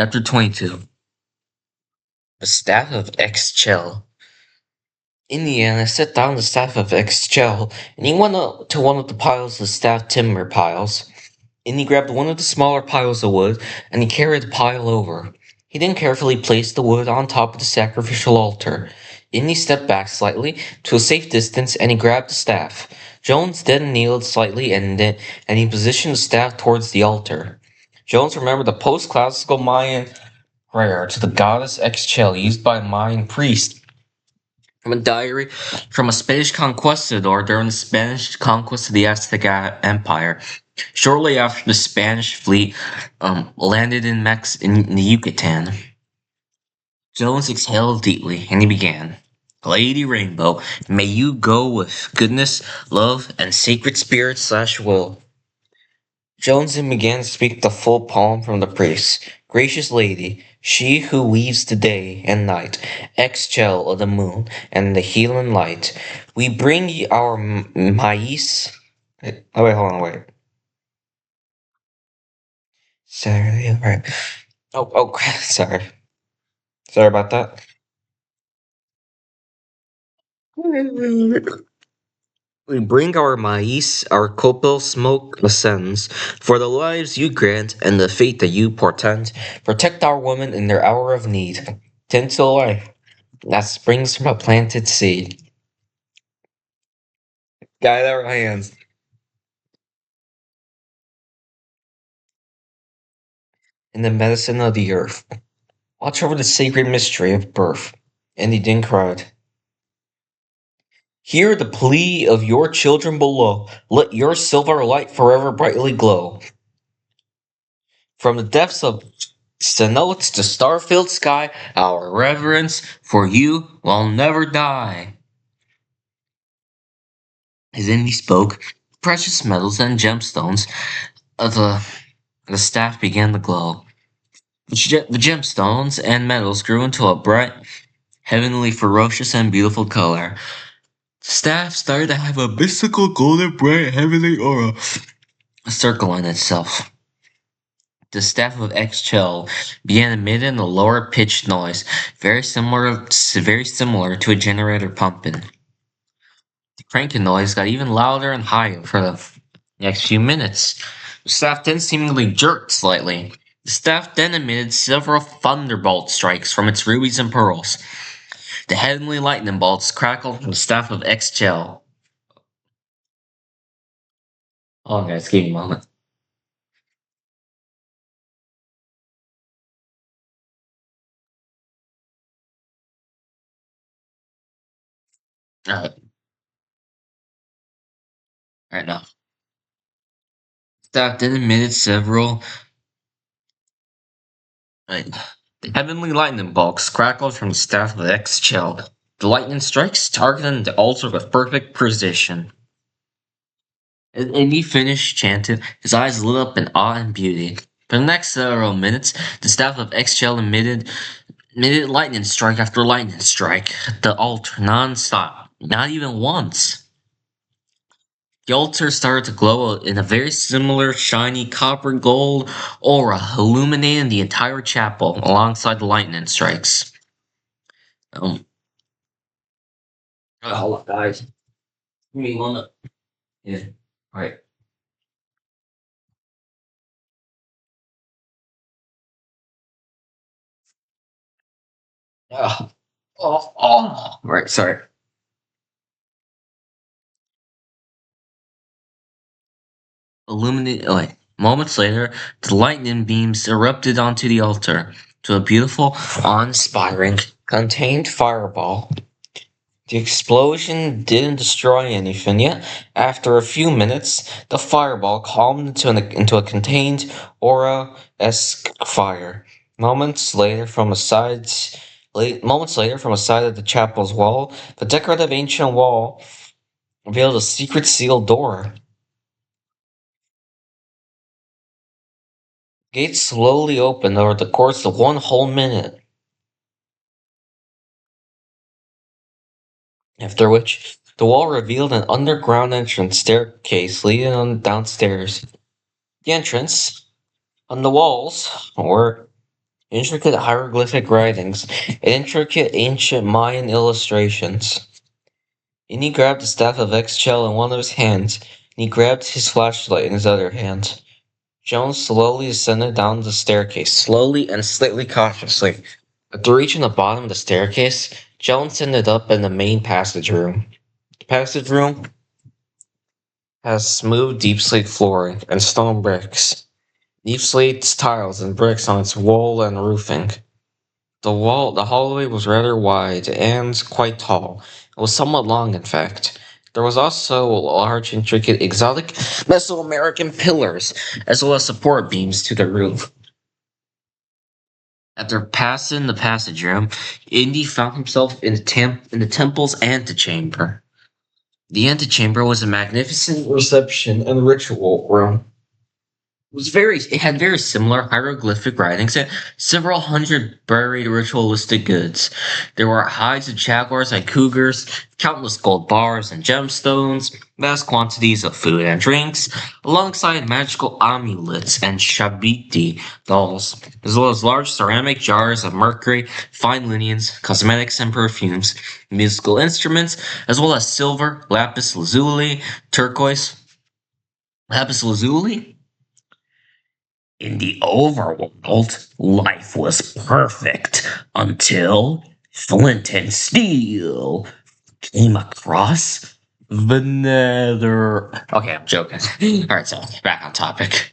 Chapter 22. The Staff of X-Chell. Indiana set down the staff of X-Chell, and he went up to one of the piles of staff timber piles. And he grabbed one of the smaller piles of wood, and he carried the pile over. He then carefully placed the wood on top of the sacrificial altar. Then he stepped back slightly to a safe distance, and he grabbed the staff. Jones then kneeled slightly, and he positioned the staff towards the altar. Jones remembered the post-classical Mayan prayer to the goddess Xchel used by Mayan priests from a diary from a Spanish conquistador during the Spanish conquest of the Aztec Empire. Shortly after the Spanish fleet landed in the Yucatan, Jones exhaled deeply and he began. Lady Rainbow, may you go with goodness, love, and sacred spirit / will. Jones then began to speak the full poem from the priest. Gracious lady, she who weaves the day and night, Xchel of the moon and the healing light, we bring you our maize. Oh wait, hold on, wait. Saturday, right? Oh, sorry, sorry about that. We bring our maize, our copal smoke ascends, for the lives you grant and the fate that you portend. Protect our women in their hour of need. Tend to life that springs from a planted seed. Guide our hands in the medicine of the earth. Watch over the sacred mystery of birth. And he then cried, hear the plea of your children below. Let your silver light forever brightly glow. From the depths of Cenotes to star-filled sky, our reverence for you will never die. As then he spoke, precious metals and gemstones of the staff began to glow. The gemstones and metals grew into a bright, heavenly, ferocious, and beautiful color. The staff started to have a mystical, golden, bright, heavenly aura, a circle in itself. The staff of Xchel began emitting a lower pitched noise, very similar to a generator pumping. The cranking noise got even louder and higher for the next few minutes. The staff then seemingly jerked slightly. The staff then emitted several thunderbolt strikes from its rubies and pearls. The heavenly lightning bolts crackled from the staff of Xchel. Oh, guys, give me a moment. Alright. Alright now. Staff then emitted several. Right. The heavenly lightning bolts crackled from the staff of Xchel. The lightning strikes targeted the altar with perfect precision. And he finished chanting, his eyes lit up in awe and beauty. For the next several minutes, the staff of Xchel emitted lightning strike after lightning strike at the altar non-stop, not even once. The altar started to glow in a very similar shiny copper gold aura, illuminating the entire chapel alongside the lightning strikes. Hold on, guys. Give me one. Yeah, right. Right, sorry. Moments later, the lightning beams erupted onto the altar to a beautiful, awe-inspiring, contained fireball. The explosion didn't destroy anything yet. After a few minutes, the fireball calmed into a contained, aura-esque fire. Moments later, from a side of the chapel's wall, the decorative ancient wall revealed a secret sealed door. Gates slowly opened over the course of one whole minute, after which the wall revealed an underground entrance staircase leading on downstairs. The entrance, on the walls, were intricate hieroglyphic writings, and intricate ancient Mayan illustrations. And he grabbed the staff of Exchel in one of his hands, and he grabbed his flashlight in his other hand. Jones slowly ascended down the staircase, slowly and slightly cautiously. After reaching the bottom of the staircase, Jones ended up in the main passage room. The passage room has smooth, deep slate flooring and stone bricks. Deep slate tiles and bricks on its wall and roofing. The hallway was rather wide and quite tall. It was somewhat long, in fact. There was also large, intricate, exotic Mesoamerican pillars, as well as support beams to the roof. After passing the passage room, Indy found himself in the temple's antechamber. The antechamber was a magnificent reception and ritual room. It had very similar hieroglyphic writings and several hundred buried ritualistic goods. There were hides of jaguars and cougars, countless gold bars and gemstones, vast quantities of food and drinks, alongside magical amulets and shabiti dolls, as well as large ceramic jars of mercury, fine linens, cosmetics and perfumes, musical instruments, as well as silver, lapis lazuli, turquoise, lapis lazuli. In the overworld, life was perfect until Flint and Steel came across the Nether. Okay, I'm joking. Alright, so back on topic.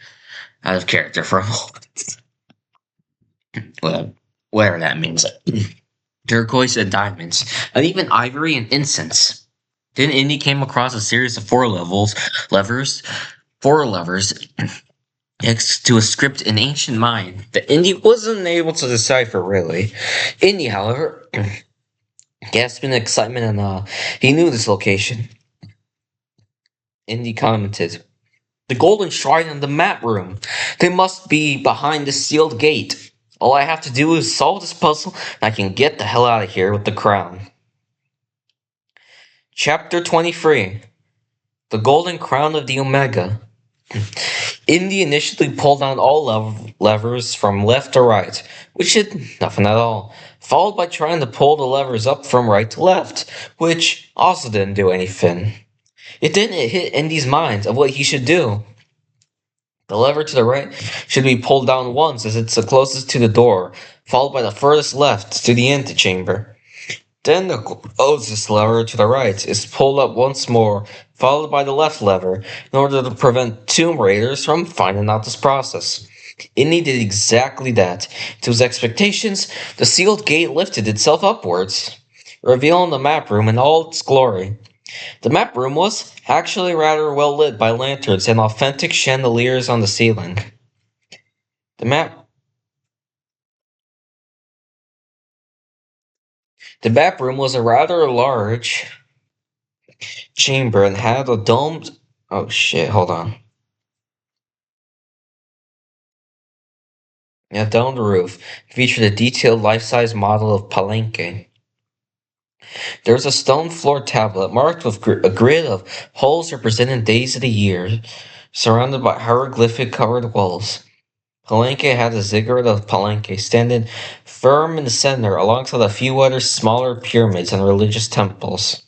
Out of character for a moment. Well, whatever that means. Turquoise and diamonds, and even ivory and incense. Then Indy came across a series of four levers next to a script in ancient Mayan that Indy wasn't able to decipher really. Indy, however, gasped in excitement and awe. He knew this location. Indy commented, "The golden shrine in the map room. They must be behind the sealed gate. All I have to do is solve this puzzle and I can get the hell out of here with the crown." Chapter 23. The Golden Crown of the Omega. Indy initially pulled down all levers from left to right, which did nothing at all, followed by trying to pull the levers up from right to left, which also didn't do anything. It didn't hit Indy's mind of what he should do. The lever to the right should be pulled down once as it's the closest to the door, followed by the furthest left to the antechamber. Then the closest lever to the right is pulled up once more, followed by the left lever, in order to prevent Tomb Raiders from finding out this process. Indy did exactly that. To his expectations, the sealed gate lifted itself upwards, revealing the map room in all its glory. The map room was actually rather well lit by lanterns and authentic chandeliers on the ceiling. The map the map room was a rather large chamber and had a domed oh shit, hold on. A domed roof featured a detailed life-size model of Palenque. There was a stone floor tablet marked with a grid of holes representing days of the year, surrounded by hieroglyphic-covered walls. Palenque had a ziggurat of Palenque standing firm in the center alongside a few other smaller pyramids and religious temples.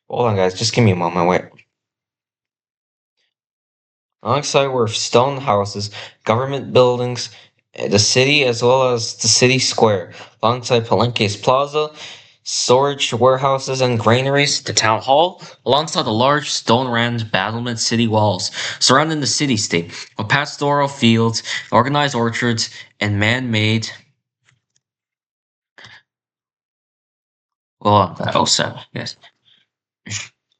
Hold on, guys, just give me a moment, wait. Alongside were stone houses, government buildings, the city as well as the city square. Alongside Palenque's plaza, storage warehouses and granaries, the town hall, alongside the large stone-rammed battlement city walls surrounding the city-state, with pastoral fields, organized orchards, and man-made. Well, also, yes.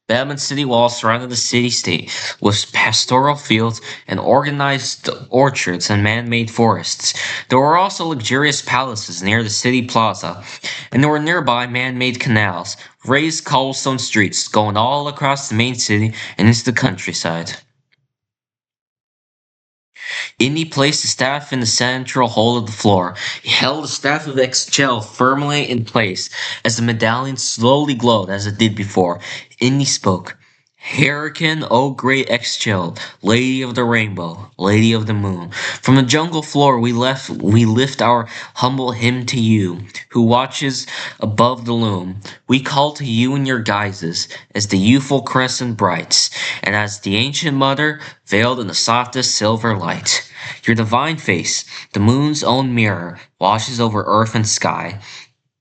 Batman City walls surrounded the city-state with pastoral fields and organized orchards and man-made forests. There were also luxurious palaces near the city plaza, and there were nearby man-made canals, raised cobblestone streets going all across the main city and into the countryside. Indy placed the staff in the central hole of the floor. He held the staff of Exgel firmly in place as the medallion slowly glowed as it did before. Indy spoke. Hurricane, O great Exchel, Lady of the Rainbow, Lady of the Moon. From the jungle floor we lift our humble hymn to you, who watches above the loom. We call to you in your guises, as the youthful crescent brights, and as the ancient mother, veiled in the softest silver light. Your divine face, the moon's own mirror, washes over earth and sky,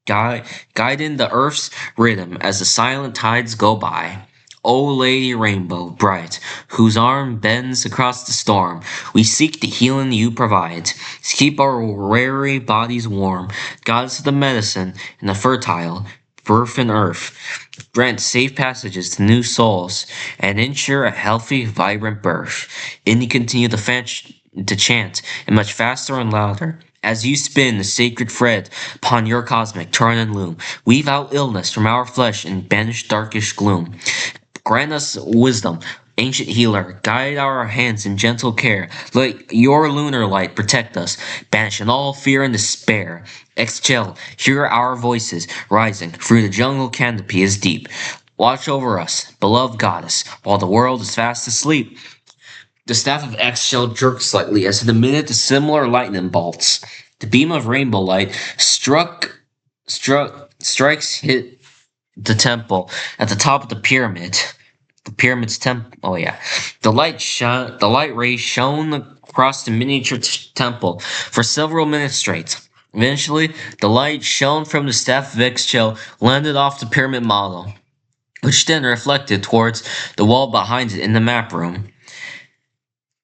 guiding the earth's rhythm as the silent tides go by. O Lady Rainbow, bright, whose arm bends across the storm, we seek the healing you provide. To keep our weary bodies warm, goddess of the medicine and the fertile, birth and earth. Grant safe passages to new souls and ensure a healthy, vibrant birth. And you continue to chant, and much faster and louder. As you spin the sacred thread upon your cosmic turn and loom, weave out illness from our flesh and banish darkish gloom. Grant us wisdom, ancient healer. Guide our hands in gentle care. Let your lunar light protect us, banishing all fear and despair. Exhale, hear our voices rising through the jungle canopy is deep. Watch over us, beloved goddess, while the world is fast asleep. The staff of Exhale jerked slightly as it emitted similar lightning bolts. The beam of rainbow light strikes hit the temple at the top of the pyramid. The pyramid's temple. Oh yeah, the light rays shone across the miniature temple for several minutes straight. Eventually, the light shone from the staff of Exhale landed off the pyramid model, which then reflected towards the wall behind it in the map room.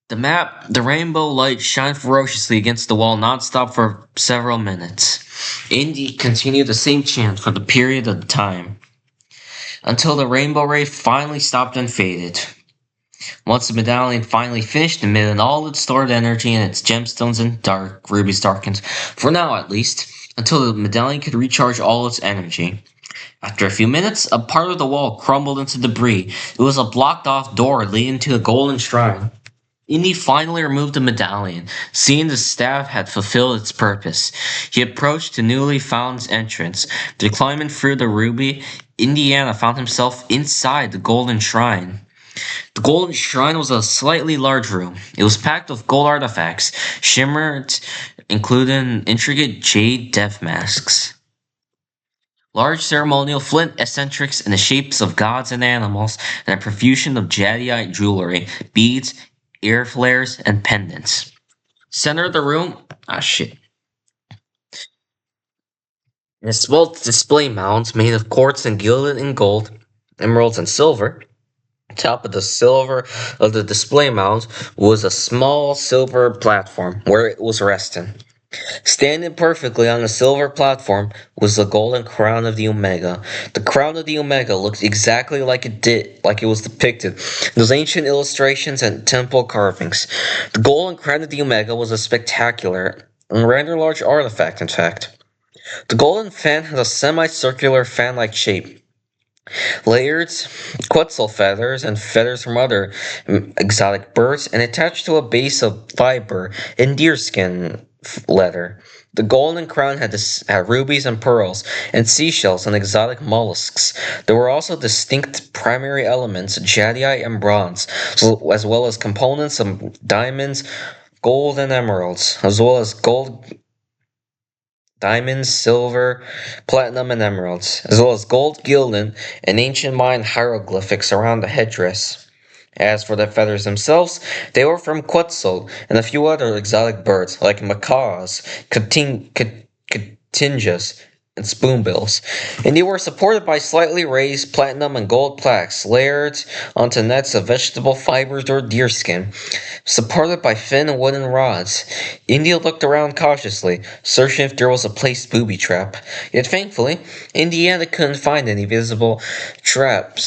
The rainbow light shined ferociously against the wall nonstop for several minutes. Indy continued the same chant for the period of time, until the rainbow ray finally stopped and faded. Once the medallion finally finished emitting all its stored energy and its gemstones and rubies darkened, for now at least, until the medallion could recharge all its energy. After a few minutes, a part of the wall crumbled into debris. It was a blocked off door leading to a golden shrine. Indy finally removed the medallion, seeing the staff had fulfilled its purpose. He approached the newly found entrance. After climbing through the ruby, Indiana found himself inside the golden shrine. The golden shrine was a slightly large room. It was packed with gold artifacts, shimmered, including intricate jade death masks. Large ceremonial flint eccentrics in the shapes of gods and animals, and a profusion of jadeite jewelry, beads, ear flares, and pendants. Center of the room, shit. In a small display mount made of quartz and gilded in gold, emeralds, and silver. Top of the display mount was a small silver platform where it was resting. Standing perfectly on the silver platform was the golden crown of the Omega. The crown of the Omega looked exactly like it was depicted in those ancient illustrations and temple carvings. The golden crown of the Omega was a spectacular and rather large artifact, in fact. The golden fan had a semicircular fan-like shape. Layered quetzal feathers and feathers from other exotic birds, and attached to a base of fiber and deerskin leather. The golden crown had rubies and pearls, and seashells and exotic mollusks. There were also distinct primary elements, jadeite and bronze, as well as components of diamonds, gold, and emeralds, as well as diamonds, silver, platinum, and emeralds, as well as gold gilding and ancient Mayan hieroglyphics around the headdress. As for the feathers themselves, they were from quetzal and a few other exotic birds like macaws, cotingas, and spoonbills, and they were supported by slightly raised platinum and gold plaques layered onto nets of vegetable fibers or deerskin, supported by thin wooden rods. India looked around cautiously, searching if there was a placed booby trap. Yet thankfully, Indiana couldn't find any visible trap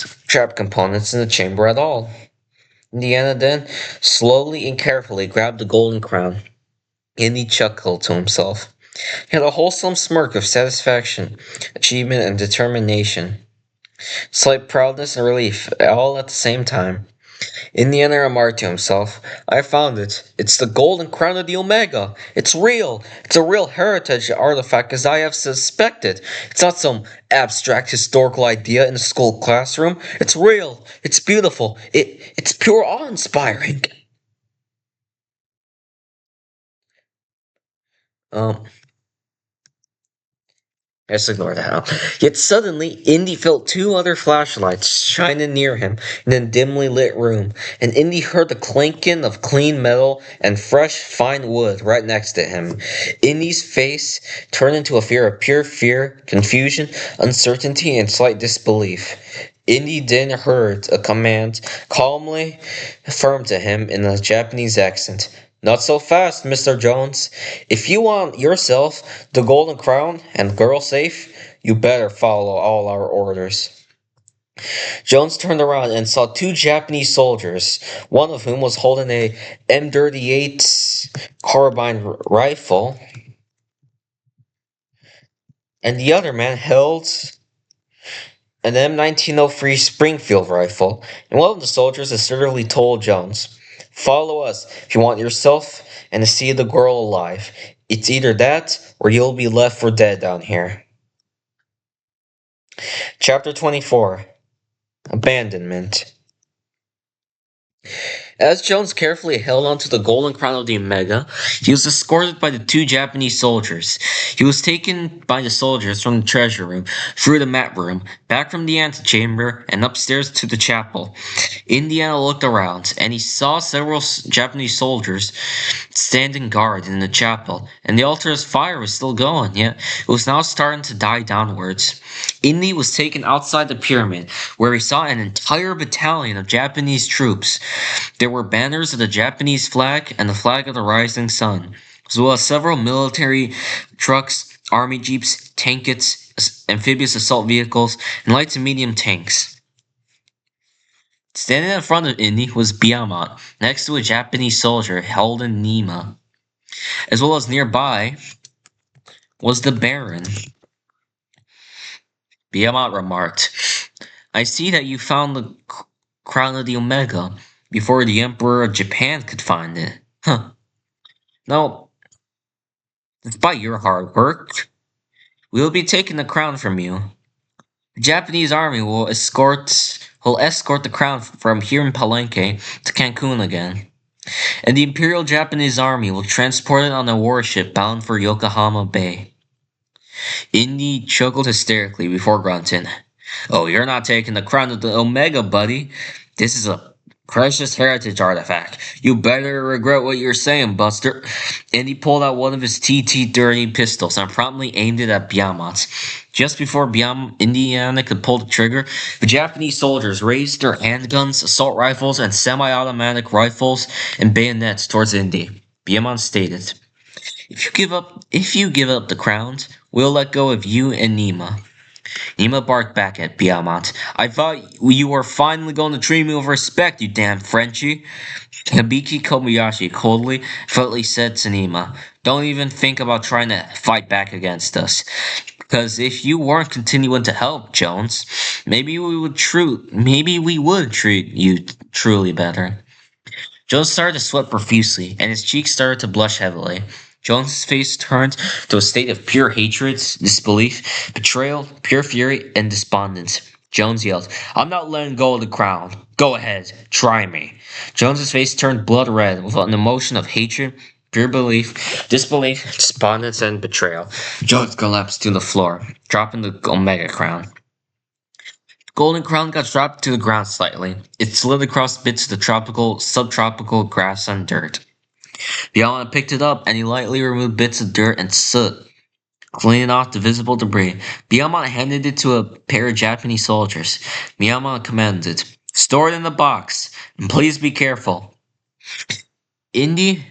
components in the chamber at all. Indiana then slowly and carefully grabbed the golden crown. Indy chuckled to himself. He had a wholesome smirk of satisfaction, achievement, and determination. Slight proudness and relief, all at the same time. Indiana remarked to himself, I found it. It's the golden crown of the Omega. It's real. It's a real heritage artifact as I have suspected. It's not some abstract historical idea in a school classroom. It's real. It's beautiful. It's pure awe-inspiring. Um, Let's ignore that. Yet suddenly, Indy felt two other flashlights shining near him in a dimly lit room, and Indy heard the clanking of clean metal and fresh, fine wood right next to him. Indy's face turned into a fear of pure fear, confusion, uncertainty, and slight disbelief. Indy then heard a command calmly firm to him in a Japanese accent. Not so fast, Mr. Jones. If you want yourself the golden crown and girl safe, you better follow all our orders. Jones turned around and saw two Japanese soldiers, one of whom was holding a M38 carbine rifle, and the other man held an M1903 Springfield rifle, and one of the soldiers assertively told Jones, Follow us if you want yourself and to see the girl alive. It's either that or you'll be left for dead down here. Chapter 24 Abandonment. As Jones carefully held onto the golden crown of the Omega, he was escorted by the two Japanese soldiers. He was taken by the soldiers from the treasure room, through the map room, back from the antechamber, and upstairs to the chapel. Indiana looked around, and he saw several Japanese soldiers standing guard in the chapel, and the altar's fire was still going, yet it was now starting to die downwards. Indy was taken outside the pyramid, where he saw an entire battalion of Japanese troops. There were banners of the Japanese flag and the flag of the rising sun, as well as several military trucks, army jeeps, tankets, amphibious assault vehicles, and light and medium tanks. Standing in front of Indy was Biamat, next to a Japanese soldier held in Nima. As well as nearby was the Baron. Biamat remarked, I see that you found the crown of the Omega before the Emperor of Japan could find it. Huh. No, it's by your hard work. We will be taking the crown from you. The Japanese army will escort the crown from here in Palenque to Cancun again. And the Imperial Japanese Army will transport it on a warship bound for Yokohama Bay. Indy chuckled hysterically before grunting. Oh, you're not taking the crown of the Omega, buddy. This is a precious heritage artifact. You better regret what you're saying, Buster. And he pulled out one of his TT-30 pistols and promptly aimed it at Biamat. Just before Indiana could pull the trigger, the Japanese soldiers raised their handguns, assault rifles, and semi-automatic rifles and bayonets towards Indy. Biamat stated, If you give up the crown, we'll let go of you and Nima. Nima barked back at Biamat. I thought you were finally going to treat me with respect, you damn Frenchie. Hibiki Kobayashi coldly, flatly said to Nima, Don't even think about trying to fight back against us. Because if you weren't continuing to help, Jones, maybe we would treat you truly better. Jones started to sweat profusely, and his cheeks started to blush heavily. Jones's face turned to a state of pure hatred, disbelief, betrayal, pure fury, and despondence. Jones yelled, I'm not letting go of the crown. Go ahead, try me. Jones's face turned blood red with an emotion of hatred, pure disbelief, despondence, and betrayal. Jones collapsed to the floor, dropping the Omega crown. Golden Crown got dropped to the ground slightly. It slid across bits of the subtropical grass and dirt. Biamat picked it up and he lightly removed bits of dirt and soot, cleaning off the visible debris. Biamat handed it to a pair of Japanese soldiers. Biamat commanded, Store it in the box, and please be careful. Indy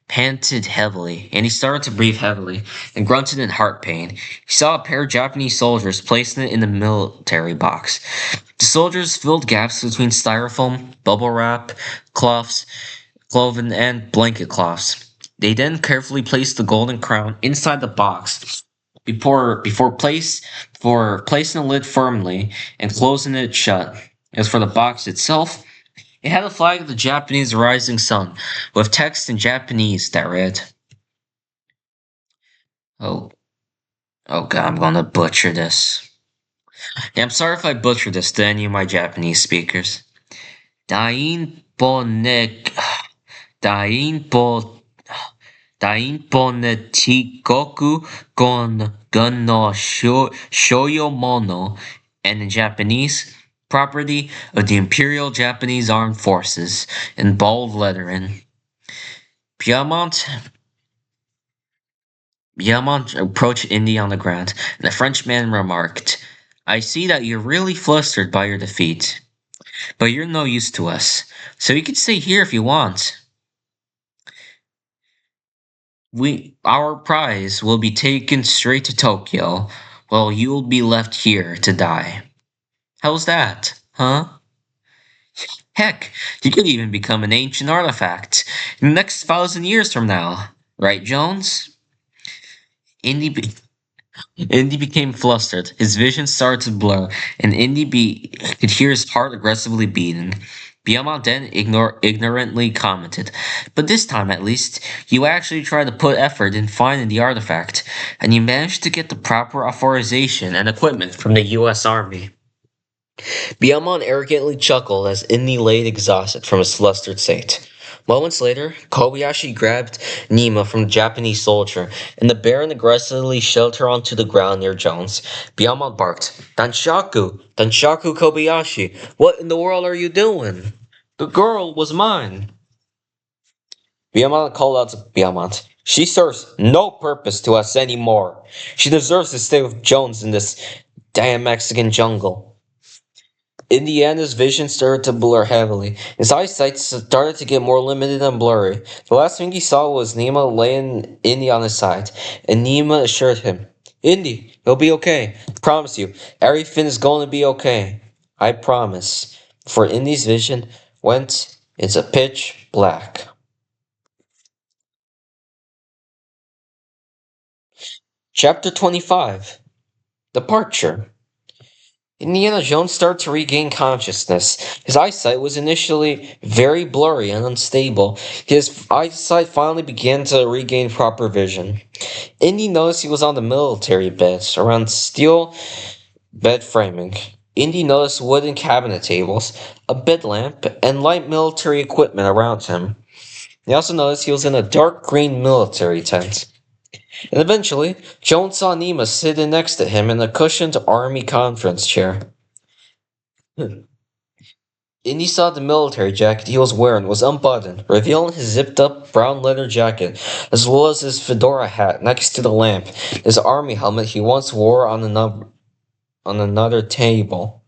panted heavily, and he started to breathe heavily, and grunted in heart pain. He saw a pair of Japanese soldiers placing it in the military box. The soldiers filled gaps between styrofoam, bubble wrap, cloths, clothing, and blanket cloths. They then carefully placed the golden crown inside the box before placing the lid firmly and closing it shut. As for the box itself, It had a flag of the Japanese rising sun, with text in Japanese that read, "Oh, oh God, I'm gonna butcher this. Yeah, I'm sorry if I butcher this to any of my Japanese speakers. Dain Bonek, Dain Bo, Dain Bonetikoku gon no Shoyomono, and in Japanese, property of the Imperial Japanese Armed Forces, in bold lettering. Piedmont Beaumont approached Indy on the ground, and the Frenchman remarked, "I see that you're really flustered by your defeat, but you're no use to us, so you can stay here if you want. Our prize will be taken straight to Tokyo, while you'll be left here to die. How's that, huh? Heck, you could even become an ancient artifact in the next 1,000 years from now, right, Jones?" Indy Indy became flustered. His vision started to blur, and could hear his heart aggressively beating. Biama then ignorantly commented, "But this time, at least, you actually tried to put effort in finding the artifact, and you managed to get the proper authorization and equipment from the U.S. Army." Biamon arrogantly chuckled as Indy laid exhausted from his flustered state. Moments later, Kobayashi grabbed Nima from the Japanese soldier, and the Baron aggressively shoved her onto the ground near Jones. Biamon barked, "Danshaku! Danshaku Kobayashi! What in the world are you doing? The girl was mine!" Biamon called out to Biamon. "She serves no purpose to us anymore. She deserves to stay with Jones in this damn Mexican jungle." Indiana's vision started to blur heavily. His eyesight started to get more limited and blurry. The last thing he saw was Nima laying Indy on his side, and Nima assured him, "Indy, he'll be okay. Promise you, everything is going to be okay. I promise." For Indy's vision went into pitch black. Chapter 25. Departure. Indiana Jones started to regain consciousness. His eyesight was initially very blurry and unstable. His eyesight finally began to regain proper vision. Indy noticed he was on the military bed, around steel bed framing. Indy noticed wooden cabinet tables, a bed lamp, and light military equipment around him. He also noticed he was in a dark green military tent. And eventually, Jones saw Nima sitting next to him in a cushioned army conference chair. Indy saw the military jacket he was wearing was unbuttoned, revealing his zipped-up brown leather jacket, as well as his fedora hat next to the lamp, his army helmet he once wore on another table.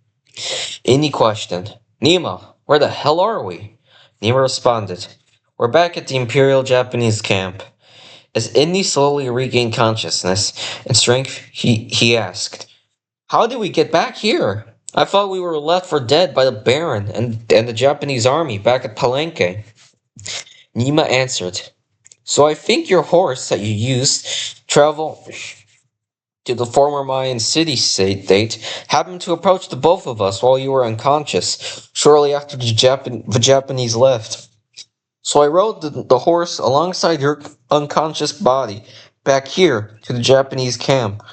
Indy questioned, "Nima, where the hell are we?" Nima responded, "We're back at the Imperial Japanese camp." As Indy slowly regained consciousness and strength, he asked, "How did we get back here? I thought we were left for dead by the Baron and the Japanese army back at Palenque." Nima answered, "So I think your horse that you used travel to the former Mayan city-state happened to approach the both of us while you were unconscious, shortly after the Japanese left. So I rode the horse alongside your unconscious body back here to the Japanese camp."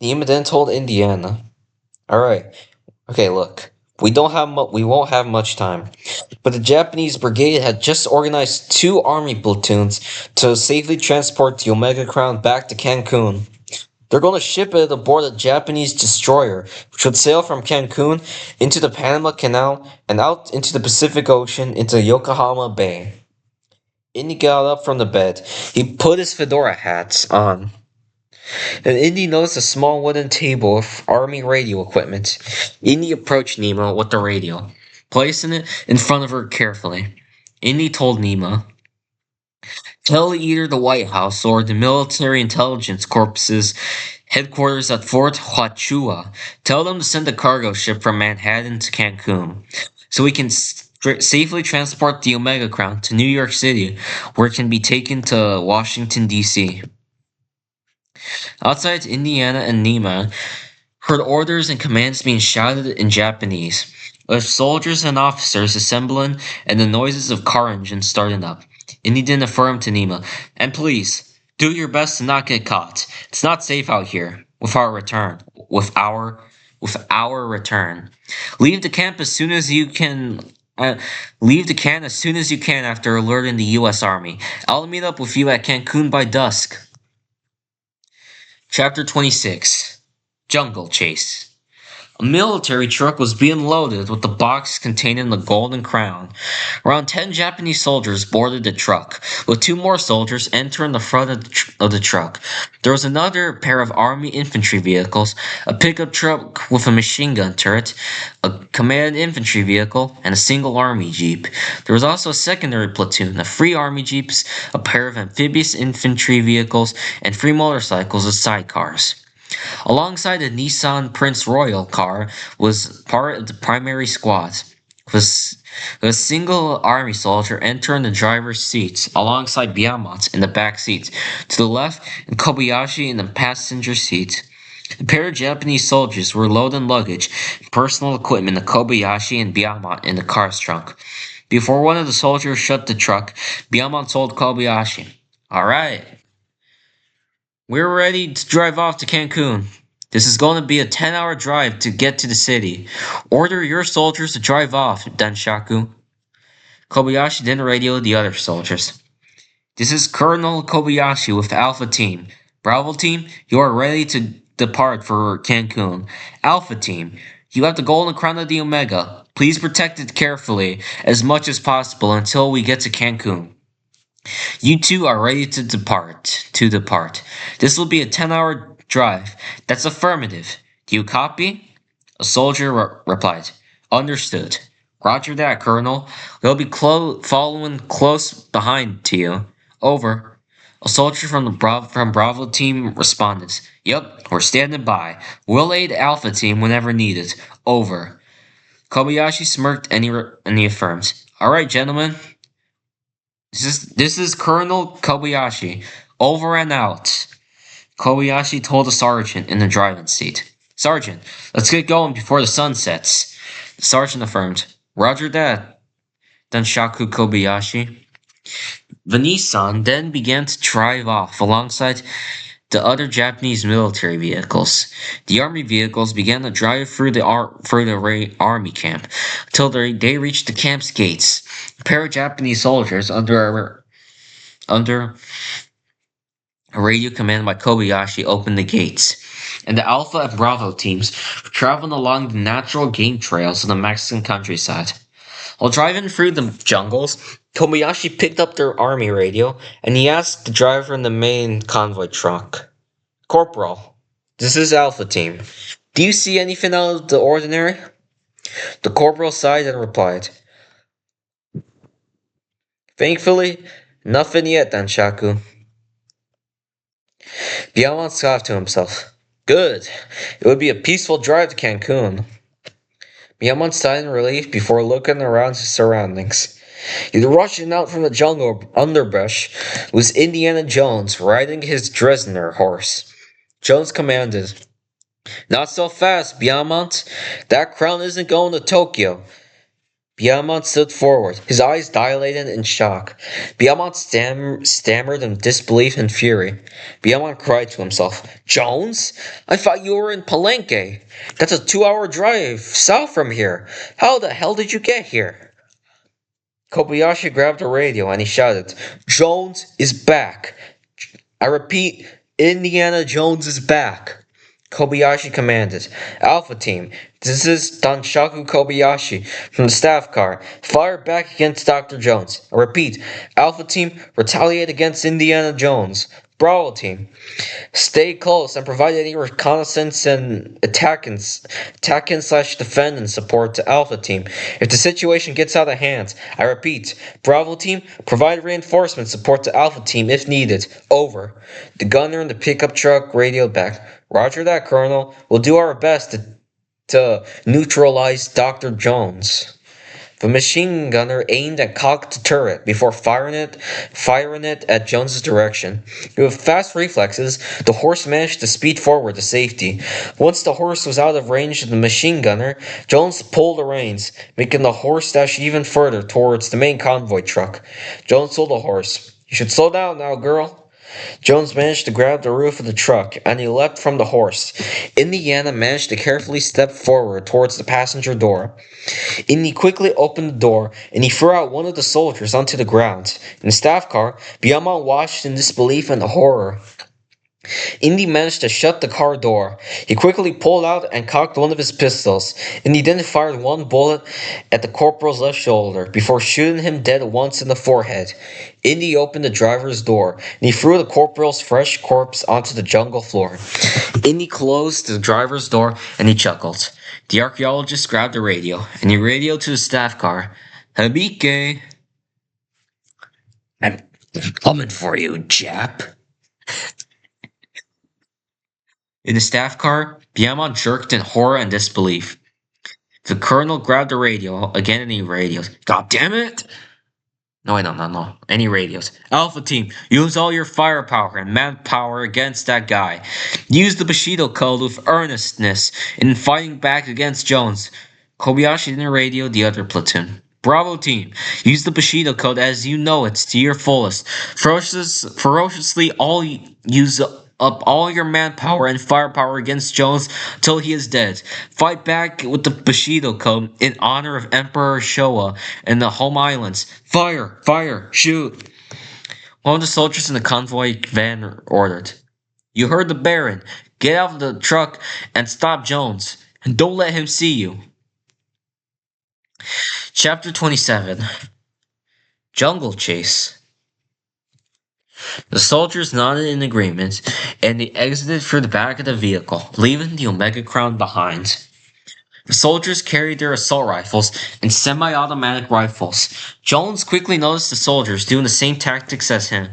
Nima then told Indiana, "All right, okay, look, we won't have much time, but the Japanese brigade had just organized 2 army platoons to safely transport the Omega Crown back to Cancun. They're going to ship it aboard a Japanese destroyer, which would sail from Cancun into the Panama Canal and out into the Pacific Ocean into Yokohama Bay." Indy got up from the bed. He put his fedora hat on. And Indy noticed a small wooden table with army radio equipment. Indy approached Nima with the radio, placing it in front of her carefully. Indy told Nima, "Tell either the White House or the Military Intelligence Corps's headquarters at Fort Huachua. Tell them to send a cargo ship from Manhattan to Cancun, so we can safely transport the Omega Crown to New York City, where it can be taken to Washington, D.C. Outside Indiana and Nima heard orders and commands being shouted in Japanese, with soldiers and officers assembling and the noises of car engines starting up. And he didn't affirm to Nima, and please, do your best to not get caught. It's not safe out here. With our return. With our return. Leave the camp as soon as you can leave the camp as soon as you can after alerting the US Army. I'll meet up with you at Cancun by dusk. Chapter 26 Jungle Chase. A military truck was being loaded with the box containing the Golden Crown. Around 10 Japanese soldiers boarded the truck, with 2 more soldiers entering the front of the truck. There was another pair of Army infantry vehicles, a pickup truck with a machine gun turret, a command infantry vehicle, and a single Army Jeep. There was also a secondary platoon of 3 Army Jeeps, a pair of amphibious infantry vehicles, and 3 motorcycles with sidecars. Alongside the Nissan Prince Royal car was part of the primary squad, with a single army soldier entering the driver's seat alongside Biamont in the back seat, to the left and Kobayashi in the passenger seat. A pair of Japanese soldiers were loading luggage and personal equipment to Kobayashi and Biamont in the car's trunk. Before one of the soldiers shut the truck, Biamont told Kobayashi, "All right. We're ready to drive off to Cancun. This is going to be a 10-hour drive to get to the city. Order your soldiers to drive off, Danshaku." Kobayashi then radioed the other soldiers. "This is Colonel Kobayashi with Alpha Team. Bravo Team, you are ready to depart for Cancun. Alpha Team, you have the Golden Crown of the Omega. Please protect it carefully as much as possible until we get to Cancun. You two are ready to depart. This will be a 10-hour drive. That's affirmative. Do you copy?" A soldier replied, "Understood. Roger that, Colonel. We'll be following close behind to you. Over." A soldier from Bravo Team responded, "Yep, we're standing by. We'll aid Alpha Team whenever needed. Over." Kobayashi smirked and he affirmed, "All right, gentlemen. This is Colonel Kobayashi. Over and out." Kobayashi told the sergeant in the driving seat, "Sergeant, let's get going before the sun sets." The sergeant affirmed, "Roger that, Danshaku Kobayashi." The Nissan then began to drive off alongside the other Japanese military vehicles. The army vehicles began to drive through the army camp until they reached the camp's gates. A pair of Japanese soldiers under a radio command by Kobayashi opened the gates, and the Alpha and Bravo teams were traveling along the natural game trails of the Mexican countryside. While driving through the jungles, Kobayashi picked up their army radio and he asked the driver in the main convoy truck, "Corporal, this is Alpha Team. Do you see anything out of the ordinary?" The corporal sighed and replied, "Thankfully, nothing yet, Danshaku." Biamon scoffed to himself. "Good. It would be a peaceful drive to Cancun." Biamon sighed in relief before looking around his surroundings. Rushing out from the jungle underbrush was Indiana Jones riding his Dresdner horse. Jones commanded, "Not so fast, Biamont. That crown isn't going to Tokyo." Biamont stood forward, his eyes dilated in shock. Biamont stammered in disbelief and fury. Biamont cried to himself, "Jones? I thought you were in Palenque. That's a 2-hour drive south from here. How the hell did you get here?" Kobayashi grabbed a radio and he shouted, "Jones is back. I repeat, Indiana Jones is back." Kobayashi commanded, "Alpha Team, this is Danshaku Kobayashi from the staff car. Fire back against Dr. Jones. I repeat, Alpha Team, retaliate against Indiana Jones. Bravo Team, stay close and provide any reconnaissance and attacking/defending support to Alpha Team if the situation gets out of hand. I repeat, Bravo Team, provide reinforcement support to Alpha Team if needed. Over." The gunner in the pickup truck radioed back, "Roger that, Colonel. We'll do our best to neutralize Dr. Jones." The machine gunner aimed and cocked the turret before firing it at Jones's direction. With fast reflexes, the horse managed to speed forward to safety. Once the horse was out of range of the machine gunner, Jones pulled the reins, making the horse dash even further towards the main convoy truck. Jones told the horse, "You should slow down now, girl." Jones managed to grab the roof of the truck, and he leapt from the horse. Indiana managed to carefully step forward towards the passenger door. Indy quickly opened the door, and he threw out one of the soldiers onto the ground. In the staff car, Biamon watched in disbelief and horror. Indy managed to shut the car door. He quickly pulled out and cocked one of his pistols. Indy then fired one bullet at the corporal's left shoulder before shooting him dead once in the forehead. Indy opened the driver's door, and he threw the corporal's fresh corpse onto the jungle floor. Indy closed the driver's door, and he chuckled. The archaeologist grabbed the radio, and he radioed to the staff car. "Habike." "I'm coming for you, Jap." In the staff car, Biamon jerked in horror and disbelief. The colonel grabbed the radio again and he radioed. "God damn it!" No, wait, no. Any radios. "Alpha team, use all your firepower and manpower against that guy. Use the Bushido code with earnestness in fighting back against Jones." Kobayashi then radioed the other platoon. "Bravo team, use the Bushido code as you know it to your fullest. Ferociously use up all your manpower and firepower against Jones till he is dead. Fight back with the Bushido code in honor of Emperor Showa and the home islands. Fire! Fire! Shoot!" One of the soldiers in the convoy van ordered. "You heard the Baron. Get out of the truck and stop Jones. And don't let him see you." Chapter 27. Jungle Chase. The soldiers nodded in agreement, and they exited through the back of the vehicle, leaving the Omega Crown behind. The soldiers carried their assault rifles and semi-automatic rifles. Jones quickly noticed the soldiers doing the same tactics as him.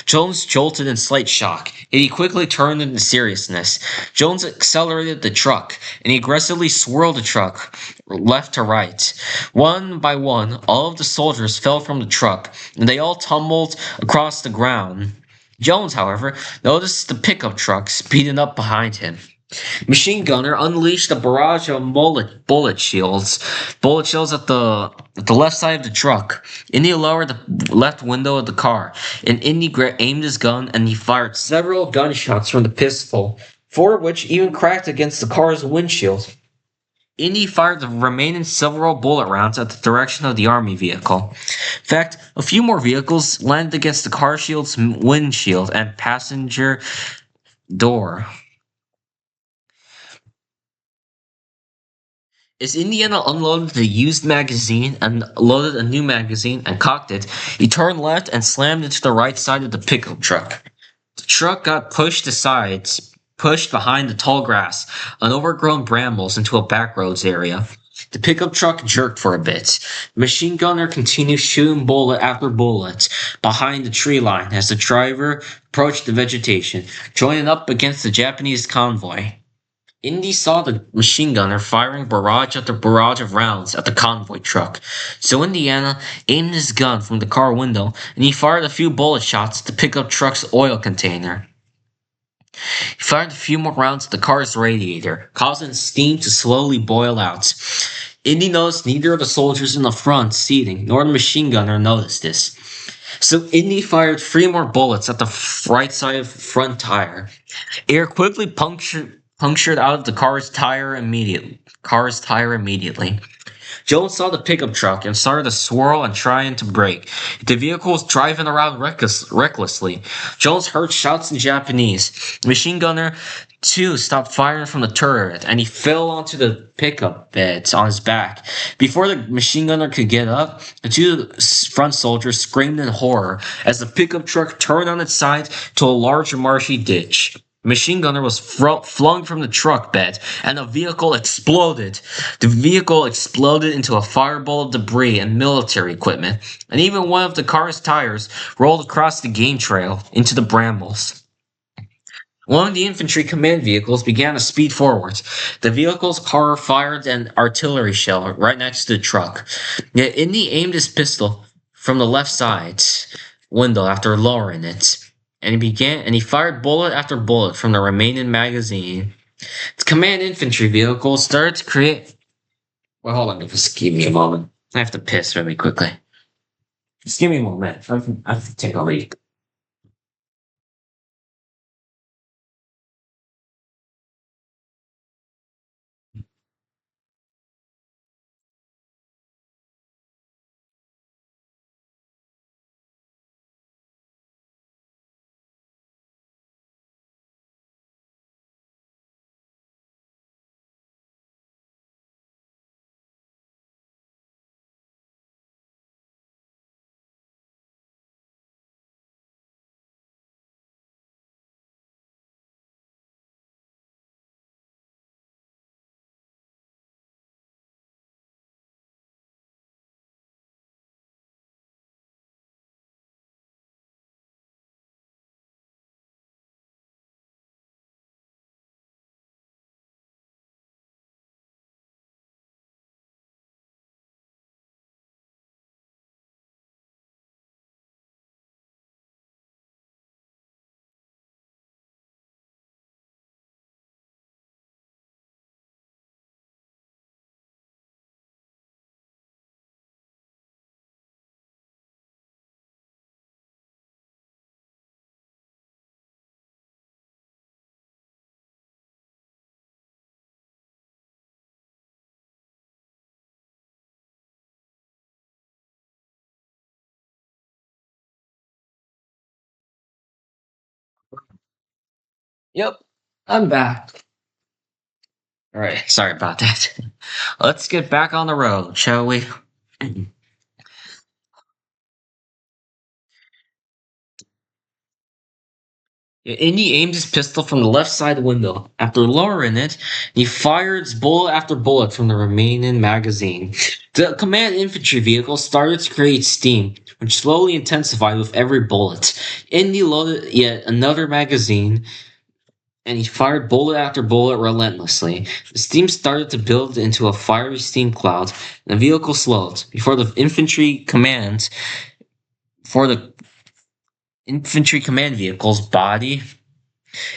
Jones jolted in slight shock, and he quickly turned into seriousness. Jones accelerated the truck, and he aggressively swirled the truck left to right. One by one, all of the soldiers fell from the truck, and they all tumbled across the ground. Jones, however, noticed the pickup truck speeding up behind him. Machine gunner unleashed a barrage of bullet shields at the left side of the truck. Indy lowered the left window of the car, and Indy aimed his gun and he fired several gunshots from the pistol, four of which even cracked against the car's windshield. Indy fired the remaining several bullet rounds at the direction of the army vehicle. In fact, a few more vehicles landed against the car shield's windshield and passenger door. As Indiana unloaded the used magazine and loaded a new magazine and cocked it, he turned left and slammed into the right side of the pickup truck. The truck got pushed behind the tall grass and overgrown brambles into a backroads area. The pickup truck jerked for a bit. The machine gunner continued shooting bullet after bullet behind the tree line as the driver approached the vegetation, joining up against the Japanese convoy. Indy saw the machine gunner firing barrage after barrage of rounds at the convoy truck, so Indiana aimed his gun from the car window and he fired a few bullet shots at the pickup truck's oil container. He fired a few more rounds at the car's radiator, causing steam to slowly boil out. Indy noticed neither of the soldiers in the front seating nor the machine gunner noticed this. So Indy fired 3 more bullets at the right side of the front tire. Air quickly punctured out of the car's tire immediately. Jones saw the pickup truck and started to swirl and trying to brake. The vehicle was driving around recklessly. Jones heard shouts in Japanese. The machine gunner, too, stopped firing from the turret, and he fell onto the pickup bed on his back. Before the machine gunner could get up, the 2 front soldiers screamed in horror as the pickup truck turned on its side to a large marshy ditch. The machine gunner was flung from the truck bed, and the vehicle exploded. The vehicle exploded into a fireball of debris and military equipment, and even one of the car's tires rolled across the game trail into the brambles. One of the infantry command vehicles began to speed forwards. The vehicle's car fired an artillery shell right next to the truck. Yet Indy aimed his pistol from the left side window after lowering it, and he fired bullet after bullet from the remaining magazine. The command infantry vehicle started to create. Well, hold on, just give me a moment. I have to piss really quickly. Just give me a moment. I have to take a leak. Yep, I'm back. All right, sorry about that. Let's get back on the road, shall we? Indy aimed his pistol from the left side window. After lowering it, he fired bullet after bullet from the remaining magazine. The command infantry vehicle started to create steam, which slowly intensified with every bullet. Indy loaded yet another magazine, and he fired bullet after bullet relentlessly. The steam started to build into a fiery steam cloud, and the vehicle slowed. Before the infantry command vehicle's body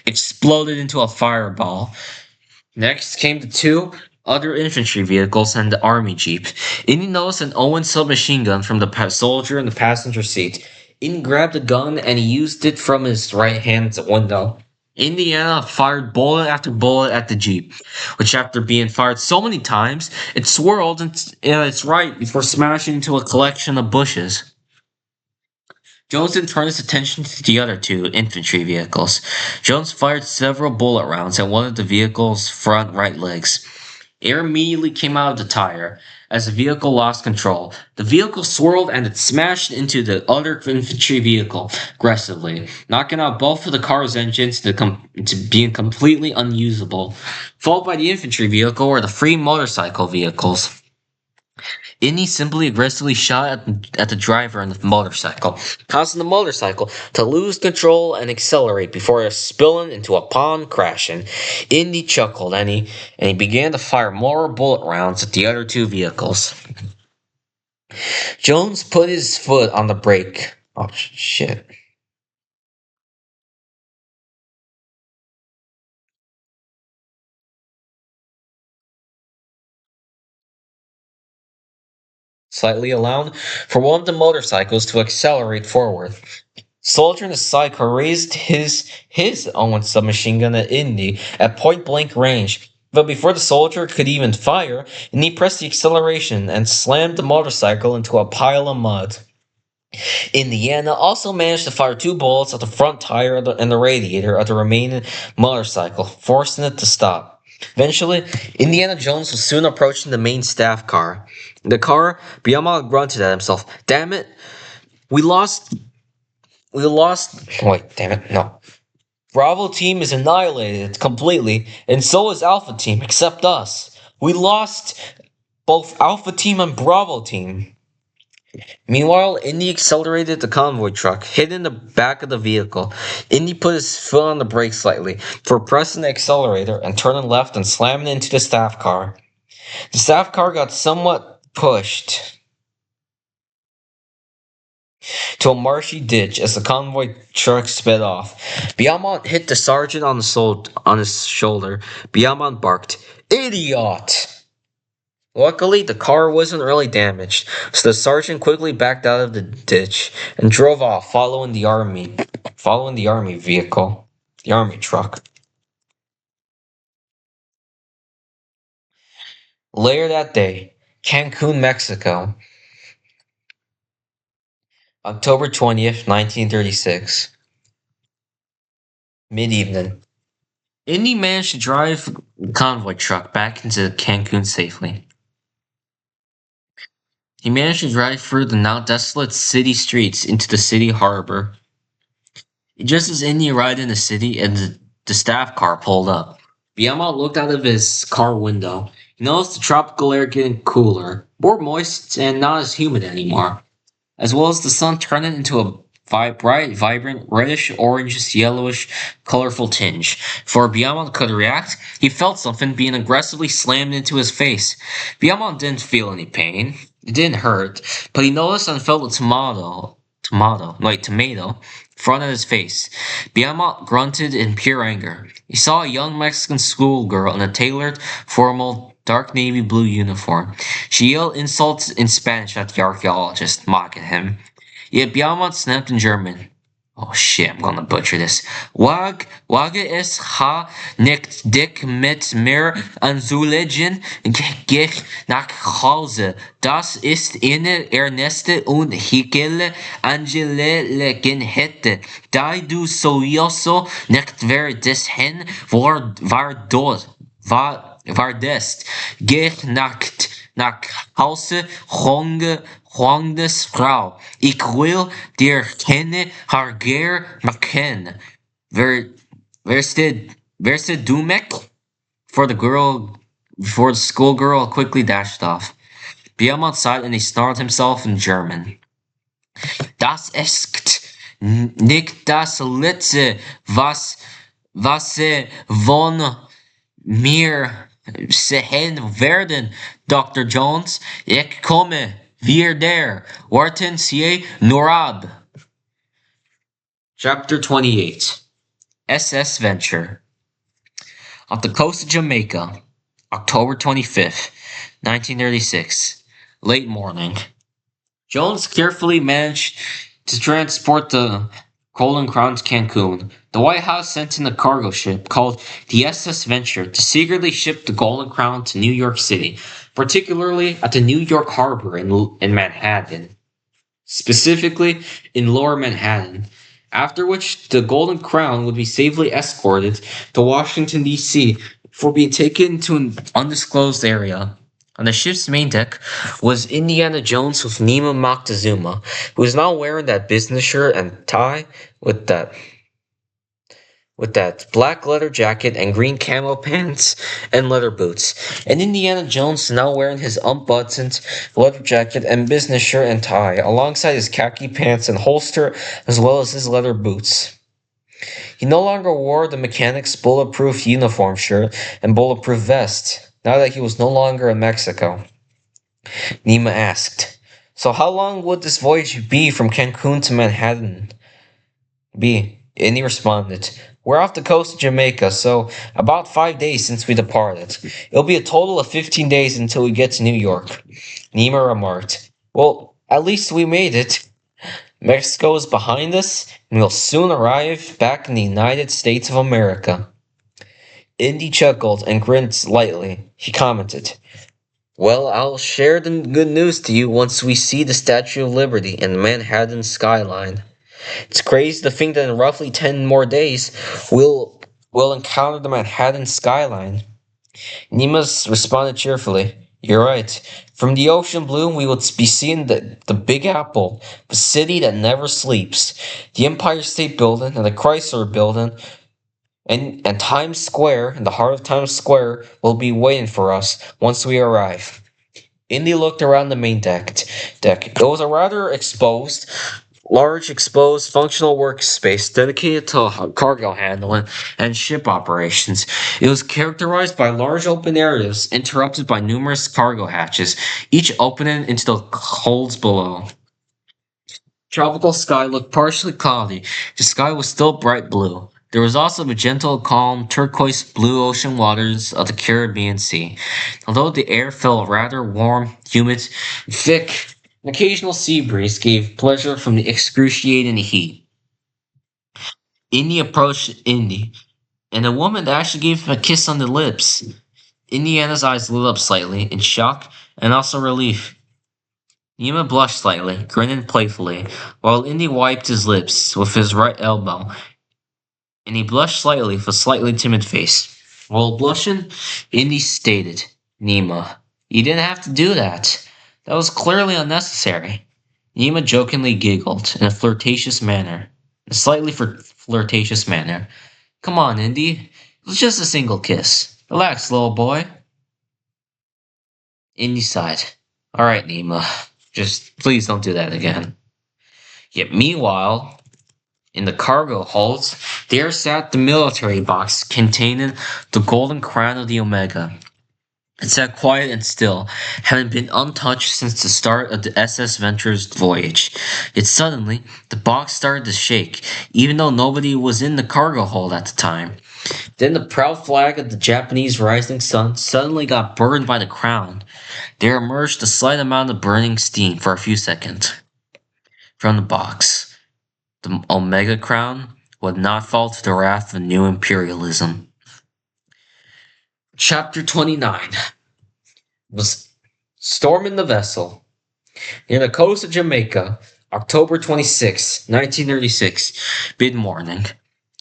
exploded into a fireball. Next came the two other infantry vehicles and the army jeep. Indy noticed an Owen submachine gun from the soldier in the passenger seat. Indy grabbed the gun and he used it from his right hand window. Indiana fired bullet after bullet at the jeep, which, after being fired so many times, it swirled in its right before smashing into a collection of bushes. Jones then turned his attention to the other two infantry vehicles. Jones fired several bullet rounds at one of the vehicle's front right legs. Air immediately came out of the tire. As the vehicle lost control, the vehicle swirled and it smashed into the other infantry vehicle aggressively, knocking out both of the car's engines to being completely unusable. Followed by the infantry vehicle were the three motorcycle vehicles. Indy simply aggressively shot at the driver on the motorcycle, causing the motorcycle to lose control and accelerate before spilling into a pond crashing. Indy chuckled and he began to fire more bullet rounds at the other two vehicles. Jones put his foot on the brake. Oh shit. Slightly allowed for one of the motorcycles to accelerate forward. Soldier in the sidecar raised his own submachine gun at Indy at point blank range. But before the soldier could even fire, Indy pressed the acceleration and slammed the motorcycle into a pile of mud. Indiana also managed to fire two bullets at the front tire and the radiator of the remaining motorcycle, forcing it to stop. Eventually, Indiana Jones was soon approaching the main staff car. In the car, Biamal grunted at himself. Damn it, we lost. We lost. Wait, damn it, no. Bravo team is annihilated completely, and so is Alpha team, except us. We lost both Alpha team and Bravo team. Meanwhile, Indy accelerated the convoy truck, hid in the back of the vehicle. Indy put his foot on the brake slightly, for pressing the accelerator and turning left and slamming into the staff car. The staff car got somewhat pushed to a marshy ditch as the convoy truck sped off. Beaumont hit the sergeant on his shoulder. Beaumont barked, "Idiot!" Luckily, the car wasn't really damaged, so the sergeant quickly backed out of the ditch and drove off, following the army vehicle, the army truck. Later that day, Cancun, Mexico, October 20th, 1936, mid-evening. Indy managed to drive the convoy truck back into Cancun safely. He managed to drive through the now desolate city streets into the city harbor. Just as Indy arrived in the city and the staff car pulled up, Biama looked out of his car window. He noticed the tropical air getting cooler, more moist, and not as humid anymore, as well as the sun turning into a bright, vibrant, reddish, orange, yellowish, colorful tinge. Before Biamon could react, he felt something being aggressively slammed into his face. Biamon didn't feel any pain. It didn't hurt, but he noticed and felt a tomato, in front of his face. Biamon grunted in pure anger. He saw a young Mexican schoolgirl in a tailored, formal, dark navy blue uniform. She yelled insults in Spanish at the archaeologist, mocking him. Yet Biamon snapped in German. Oh shit, I'm gonna butcher this. Wage es ha nicht dick mit mir anzulegen, geh nach Hause. Das ist eine ernste und heikle Angelegenheit. Da du sowieso nicht wer des hin wardest. Geh nach Hause, Huanges Frau. Ich will dir keine Harger machen. Where's the Dumek? Before the schoolgirl quickly dashed off. Biam outside and he snarled himself in German. Das ist nicht das letzte, was von mir sehen werden, Dr. Jones. Ich komme. Wir der warten Sie nur ab. Chapter 28 SS Venture. Off the coast of Jamaica, October 25th, 1936, late morning. Jones carefully managed to transport the Golden Crown to Cancun. The White House sent in a cargo ship called the SS Venture to secretly ship the Golden Crown to New York City, particularly at the New York Harbor in Manhattan, specifically in Lower Manhattan, after which the Golden Crown would be safely escorted to Washington, D.C. before being taken to an undisclosed area. On the ship's main deck was Indiana Jones with Nemo Moctezuma, who was now wearing that business shirt and tie with that black leather jacket and green camo pants and leather boots. And Indiana Jones now wearing his unbuttoned leather jacket and business shirt and tie, alongside his khaki pants and holster, as well as his leather boots. He no longer wore the mechanic's bulletproof uniform shirt and bulletproof vest, now that he was no longer in Mexico. Nima asked, "So how long would this voyage be from Cancun to Manhattan?" B. And he responded, "We're off the coast of Jamaica, so about 5 days since we departed. It'll be a total of 15 days until we get to New York." Nima remarked, "Well, at least we made it. Mexico is behind us, and we'll soon arrive back in the United States of America." Indy chuckled and grinned slightly. He commented, "Well, I'll share the good news to you once we see the Statue of Liberty and the Manhattan skyline. It's crazy to think that in roughly 10 more days, we'll encounter the Manhattan skyline." Nimas responded cheerfully, "You're right. From the ocean blue, we will be seeing the Big Apple, the city that never sleeps, the Empire State Building and the Chrysler Building, and Times Square, in the heart of Times Square, will be waiting for us once we arrive." Indy looked around the main deck. It was a rather large exposed functional workspace dedicated to cargo handling and ship operations. It was characterized by large open areas interrupted by numerous cargo hatches, each opening into the holds below. Tropical sky looked partially cloudy. The sky was still bright blue. There was also the gentle, calm, turquoise blue ocean waters of the Caribbean Sea. Although the air felt rather warm, humid, and thick, an occasional sea breeze gave pleasure from the excruciating heat. Indy approached Indy, and the woman actually gave him a kiss on the lips. Indiana's eyes lit up slightly, in shock and also relief. Nima blushed slightly, grinning playfully, while Indy wiped his lips with his right elbow, and he blushed slightly with a slightly timid face. While blushing, Indy stated, Nima, you didn't have to do that. That was clearly unnecessary. Nima jokingly giggled in a flirtatious manner. A slightly flirtatious manner. Come on, Indy. It was just a single kiss. Relax, little boy. Indy sighed. Alright, Nima. Just please don't do that again. Yet meanwhile, in the cargo holds, there sat the military box containing the golden crown of the Omega. It sat quiet and still, having been untouched since the start of the SS Venture's voyage. Yet suddenly, the box started to shake, even though nobody was in the cargo hold at the time. Then the proud flag of the Japanese rising sun suddenly got burned by the crown. There emerged a slight amount of burning steam for a few seconds from the box. The Omega crown would not fall to the wrath of new imperialism. Chapter 29 was storming the vessel. Near the coast of Jamaica, October 26, 1936, mid-morning.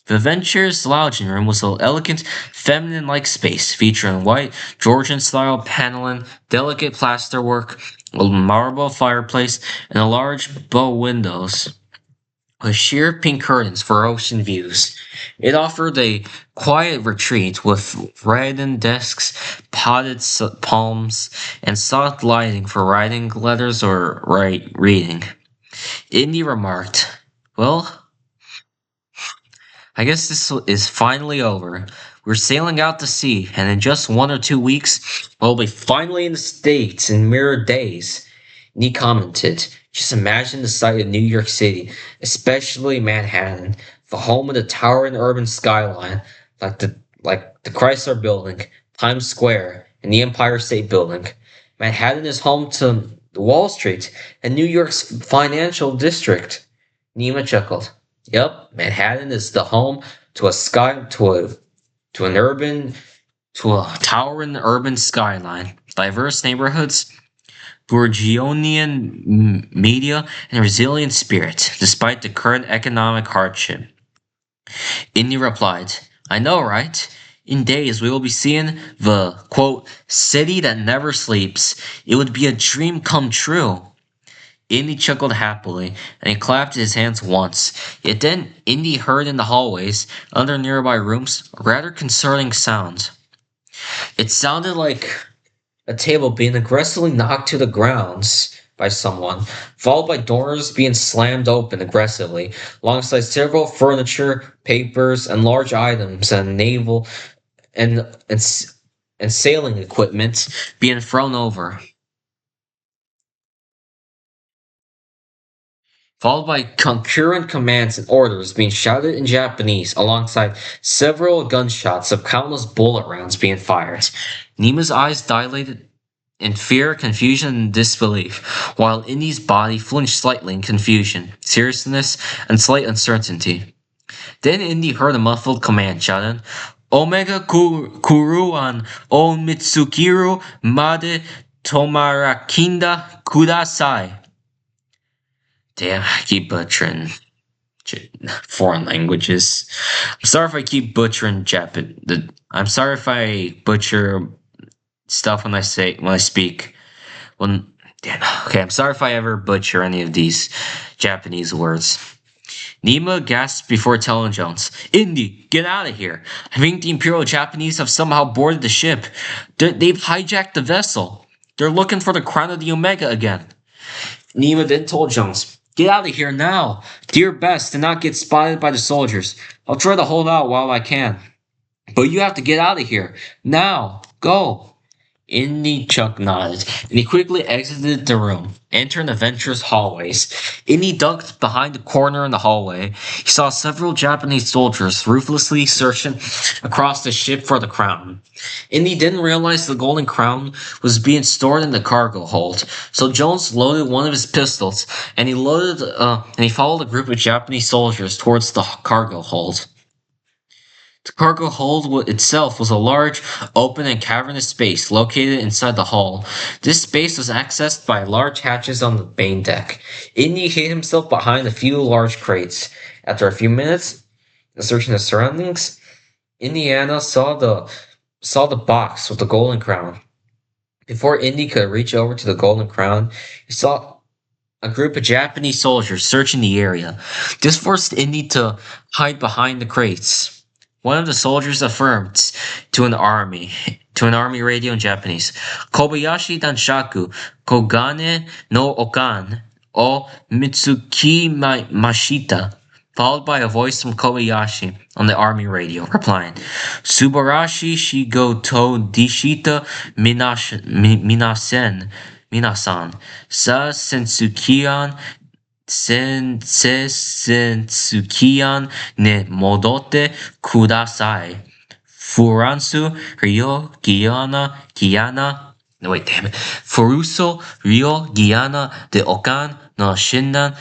The Venture's lounging room was an elegant, feminine-like space featuring white, Georgian-style paneling, delicate plasterwork, a marble fireplace, and a large bow windows with sheer pink curtains for ocean views. It offered a quiet retreat with writing desks, potted palms, and soft lighting for writing letters or reading. Indy remarked, Well, I guess this is finally over. We're sailing out to sea, and in just 1 or 2 weeks, we'll be finally in the States in mere days. And he commented, just imagine the sight of New York City, especially Manhattan, the home of the towering urban skyline, like the Chrysler Building, Times Square, and the Empire State Building. Manhattan is home to Wall Street and New York's financial district. Nima chuckled. Yep, Manhattan is the home to a sky to an urban to a towering urban skyline, diverse neighborhoods, Bourgeoisian media, and resilient spirit, despite the current economic hardship. Indy replied, I know, right? In days we will be seeing the quote city that never sleeps. It would be a dream come true. Indy chuckled happily, and he clapped his hands once. Yet then Indy heard in the hallways, under nearby rooms, a rather concerning sound. It sounded like a table being aggressively knocked to the ground by someone, followed by doors being slammed open aggressively, alongside several furniture, papers, and large items and naval and and, and sailing equipment being thrown over. Followed by concurrent commands and orders being shouted in Japanese alongside several gunshots of countless bullet rounds being fired. Nima's eyes dilated in fear, confusion, and disbelief, while Indy's body flinched slightly in confusion, seriousness, and slight uncertainty. Then Indy heard a muffled command shouted, Omega Kuruan o Mitsukiru Made Tomarakinda Kudasai. Damn, I keep butchering foreign languages. I'm sorry if I keep butchering Japan. I'm sorry if I butcher stuff when I speak. When damn, okay, I'm sorry if I ever butcher any of these Japanese words. Nima gasped before telling Jones, Indy, get out of here. I think the Imperial Japanese have somehow boarded the ship. They've hijacked the vessel. They're looking for the crown of the Omega again. Nima then told Jones, "Get out of here now. Do your best to not get spotted by the soldiers. I'll try to hold out while I can. But you have to get out of here. Now. Go." Indy Chuck nodded, and he quickly exited the room, entering the Venture's hallways. Indy ducked behind a corner in the hallway. He saw several Japanese soldiers ruthlessly searching across the ship for the crown. Indy didn't realize the golden crown was being stored in the cargo hold, so Jones loaded one of his pistols, and he followed a group of Japanese soldiers towards the cargo hold. The cargo hold itself was a large, open, and cavernous space located inside the hull. This space was accessed by large hatches on the main deck. Indy hid himself behind a few large crates. After a few minutes, searching the surroundings, Indiana saw the box with the golden crown. Before Indy could reach over to the golden crown, he saw a group of Japanese soldiers searching the area. This forced Indy to hide behind the crates. One of the soldiers affirmed to an army radio in Japanese, "Kobayashi Danshaku, Kogane no Okan o Mitsuki Mashita," followed by a voice from Kobayashi on the army radio, replying, "Subarashi Shigoto Dishita Minasan, Sa Sensukian Sensukian ne modote kudasai. Furansu Rio Giana. No, wait, damn it. Furuso Rio Giana de Okan no Shindan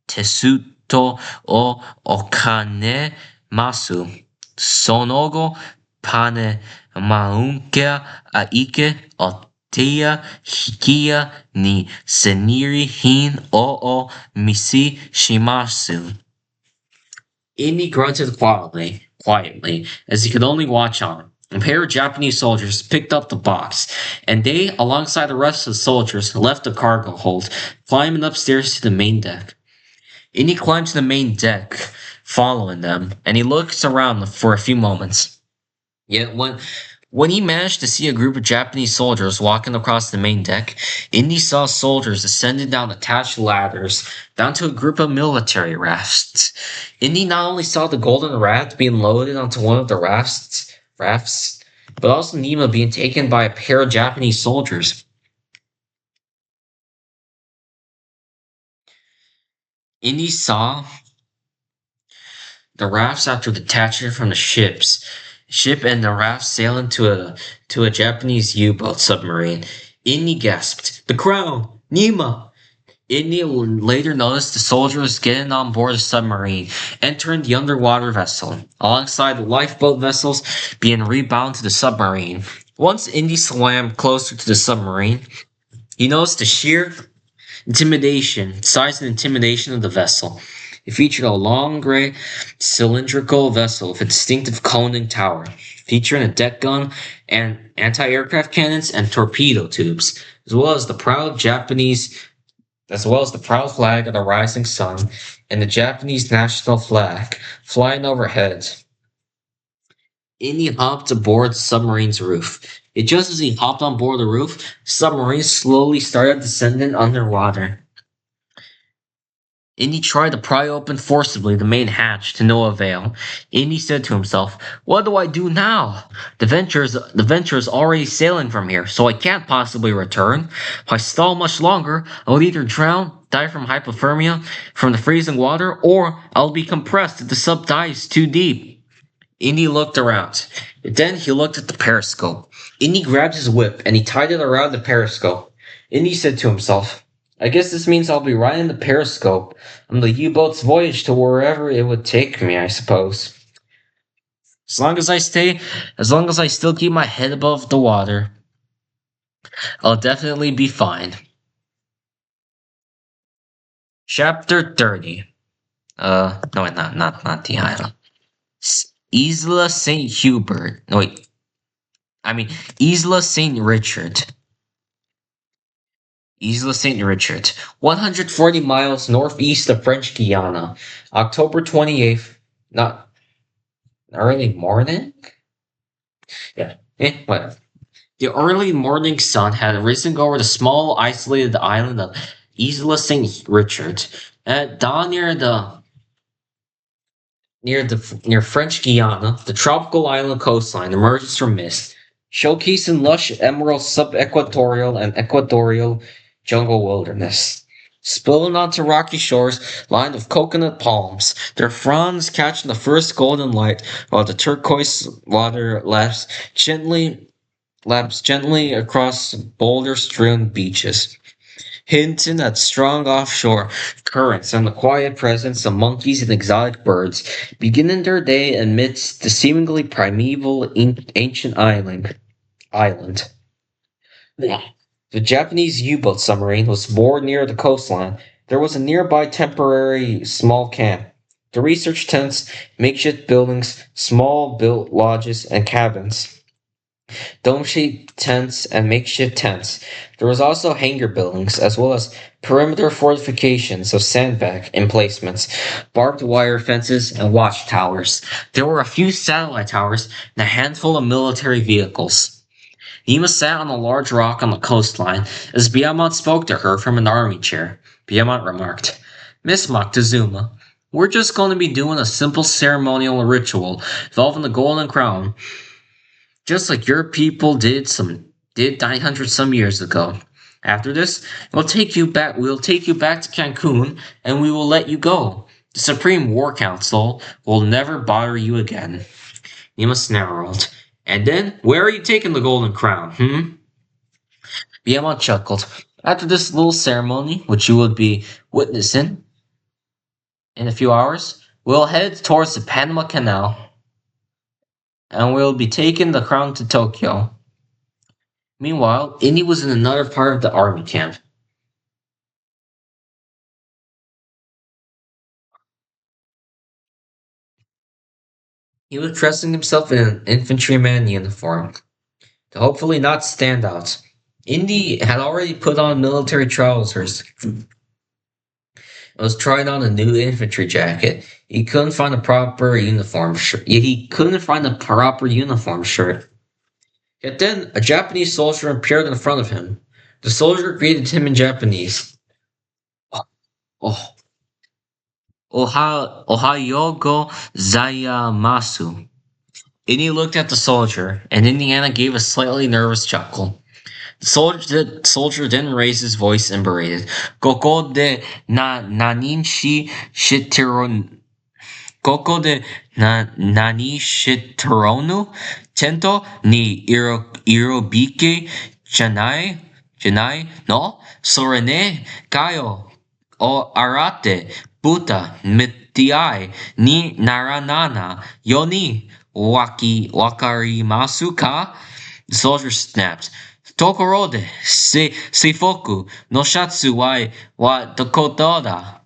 Tesuto o Okane Masu. Sonogo Pane Maunkea Aike o Tia Hikia ni Seniri Hin o Misi Shimasu." Indy grunted quietly, as he could only watch on. A pair of Japanese soldiers picked up the box, and they, alongside the rest of the soldiers, left the cargo hold, climbing upstairs to the main deck. Indy climbed to the main deck, following them, and he looked around for a few moments. Yet when he managed to see a group of Japanese soldiers walking across the main deck, Indy saw soldiers ascending down attached ladders down to a group of military rafts. Indy not only saw the golden raft being loaded onto one of the rafts, but also Nima being taken by a pair of Japanese soldiers. Indy saw the rafts after detaching from the ship and the raft sailing to a Japanese U-boat submarine. Indy gasped, "The crown! Nima!" Indy later noticed the soldiers getting on board the submarine, entering the underwater vessel, alongside the lifeboat vessels being rebound to the submarine. Once Indy swam closer to the submarine, he noticed the sheer size and intimidation of the vessel. It featured a long gray cylindrical vessel with a distinctive conning tower, featuring a deck gun and anti-aircraft cannons and torpedo tubes, as well as the proud flag of the rising sun and the Japanese national flag flying overhead. Indy hopped aboard the submarine's roof. Just as he hopped on board the roof, the submarine slowly started descending underwater. Indy tried to pry open forcibly the main hatch to no avail. Indy said to himself, "What do I do now? The Venture is already sailing from here, so I can't possibly return. If I stall much longer, I'll either drown, die from hypothermia from the freezing water, or I'll be compressed if the sub dives too deep." Indy looked around. Then he looked at the periscope. Indy grabbed his whip and he tied it around the periscope. Indy said to himself, "I guess this means I'll be riding the periscope on the U-boat's voyage to wherever it would take me, I suppose. As long as I still keep my head above the water, I'll definitely be fine." Chapter 30. No, wait, not the island. Isla St. Hubert. No, wait. I mean, Isla St. Richard. Isla St. Richard, 140 miles northeast of French Guiana, October 28th, not early morning? Yeah, whatever. The early morning sun had risen over the small, isolated island of Isla St. Richard. At dawn near French Guiana, the tropical island coastline emerges from mist, showcasing lush emerald subequatorial and equatorial jungle wilderness. Spilling onto rocky shores lined with coconut palms, their fronds catching the first golden light while the turquoise water laps gently across boulder-strewn beaches, hinting at strong offshore currents and the quiet presence of monkeys and exotic birds, beginning their day amidst the seemingly primeval ancient island. The Japanese U-boat submarine was moored near the coastline. There was a nearby temporary small camp. The research tents, makeshift buildings, small built lodges and cabins, dome-shaped tents and makeshift tents. There was also hangar buildings, as well as perimeter fortifications of sandbag emplacements, barbed wire fences, and watchtowers. There were a few satellite towers and a handful of military vehicles. Nima sat on a large rock on the coastline as Biamont spoke to her from an army chair. Biamont remarked, "Miss Moctezuma, we're just going to be doing a simple ceremonial ritual involving the Golden Crown, just like your people did 900 some years ago. After this, we'll take you back to Cancun and we will let you go. The Supreme War Council will never bother you again." Nima snarled. "And then, where are you taking the golden crown, hmm?" Biamon chuckled. "After this little ceremony, which you will be witnessing in a few hours, we'll head towards the Panama Canal and we'll be taking the crown to Tokyo." Meanwhile, Indy was in another part of the army camp. He was dressing himself in an infantryman uniform to hopefully not stand out. Indy had already put on military trousers and was trying on a new infantry jacket. He couldn't find a proper uniform shirt. He couldn't find a proper uniform shirt. Yet then, a Japanese soldier appeared in front of him. The soldier greeted him in Japanese. Oh, Ohayogo Zayamasu. Indy looked at the soldier, and Indiana gave a slightly nervous chuckle. The soldier then raised his voice and berated, "Koko de naninshi shiteron Koko de nani shiteronu tento ni irobike janai no sorene kayo o arate buta mitiai ni naranana yoni wakarimasu ka?" The soldier snapped. "Tokorode seifoku no shatsu wa dokotoda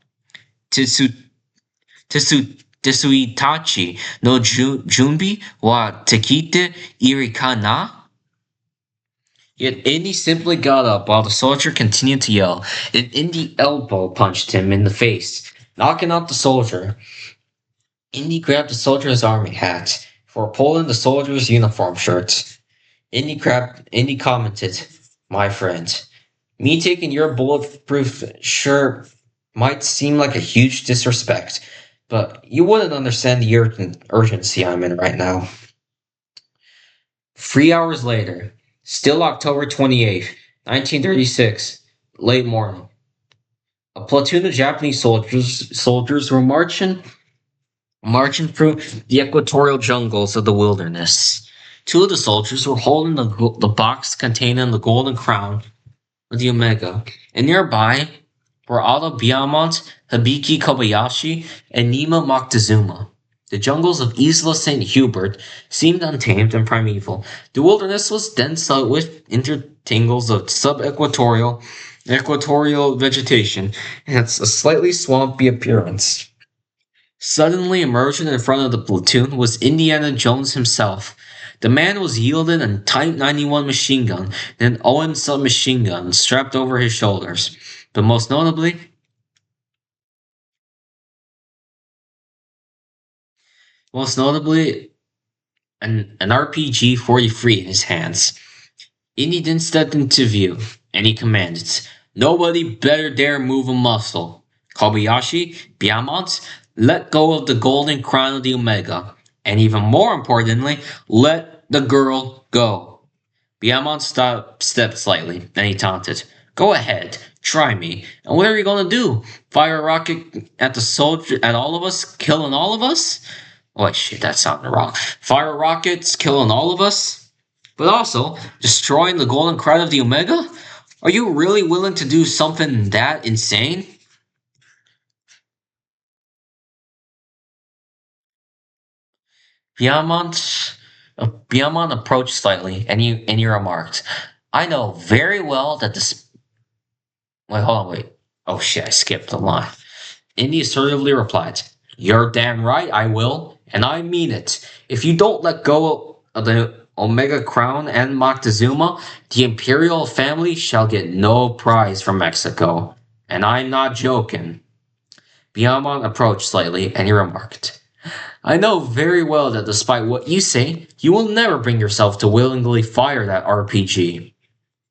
tsu Tesuitachi no Junbi wa Tekite Irikana?" Yet Indy simply got up while the soldier continued to yell, and Indy elbow punched him in the face, knocking out the soldier. Indy grabbed the soldier's army hat for pulling the soldier's uniform shirt. Indy commented, "My friend, me taking your bulletproof shirt might seem like a huge disrespect, but you wouldn't understand the urgency I'm in right now." 3 hours later, still October 28th, 1936, late morning, a platoon of Japanese soldiers were marching through the equatorial jungles of the wilderness. Two of the soldiers were holding the box containing the golden crown of the Omega, and nearby were Otto Biamont, Hibiki Kobayashi, and Nima Moctezuma. The jungles of Isla St. Hubert seemed untamed and primeval. The wilderness was dense with intertangles of subequatorial and equatorial vegetation, and had a slightly swampy appearance. Suddenly emerging in front of the platoon was Indiana Jones himself. The man was wielding a Type 91 machine gun and an OM submachine gun strapped over his shoulders. But most notably, an RPG 43 in his hands. Indy then stepped into view, and he commanded, "Nobody better dare move a muscle. Kobayashi, Biamont, let go of the golden crown of the Omega, and even more importantly, let the girl go." Biamont stepped slightly, then he taunted, "Go ahead, try me. And what are you gonna do? Fire a rocket at the soldier, at all of us, killing all of us?" Oh shit, that sounded wrong. Fire rockets, killing all of us? But also, destroying the golden crown of the Omega? Are you really willing to do something that insane? Biamont, Biamont approached slightly, and he remarked, "I know very well that this." Wait, hold on, wait. Oh shit, I skipped the line. Indy assertively replied, "You're damn right I will, and I mean it. If you don't let go of the Omega Crown and Moctezuma, the Imperial family shall get no prize from Mexico. And I'm not joking." Biamon approached slightly, and he remarked, "I know very well that despite what you say, you will never bring yourself to willingly fire that RPG."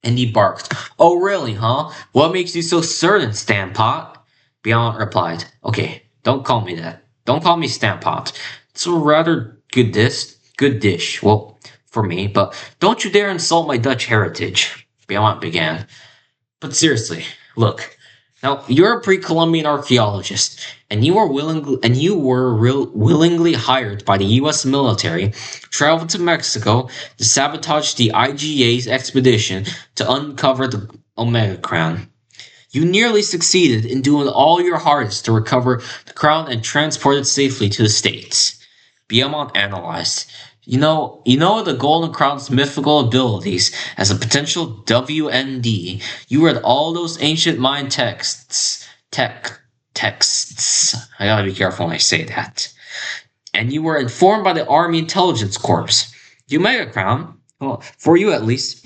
And he barked, "Oh really, huh? What makes you so certain, Stampot?" Beyond replied, "Okay, don't call me that. Don't call me Stampot. It's a rather good dish, well, for me, but don't you dare insult my Dutch heritage." Beyond began. "But seriously, look. Now you're a pre-Columbian archaeologist, and willingly hired by the U.S. military, traveled to Mexico to sabotage the IGA's expedition to uncover the Omega Crown. You nearly succeeded in doing all your hardest to recover the crown and transport it safely to the States." Biamont analyzed. You know the Golden Crown's mythical abilities as a potential WND. You read all those ancient Mayan texts. I gotta be careful when I say that. And you were informed by the Army Intelligence Corps. The Omega Crown, well, for you at least,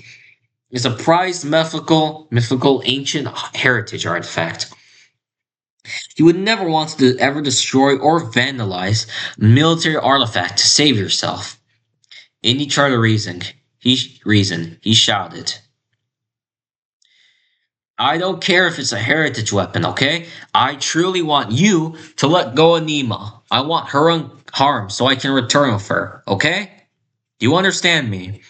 is a prized mythical ancient heritage artifact. You would never want to ever destroy or vandalize a military artifact to save yourself. Indy tried to reason. He shouted, "I don't care if it's a heritage weapon, okay? I truly want you to let go of Nima. I want her unharmed so I can return with her, okay? Do you understand me?"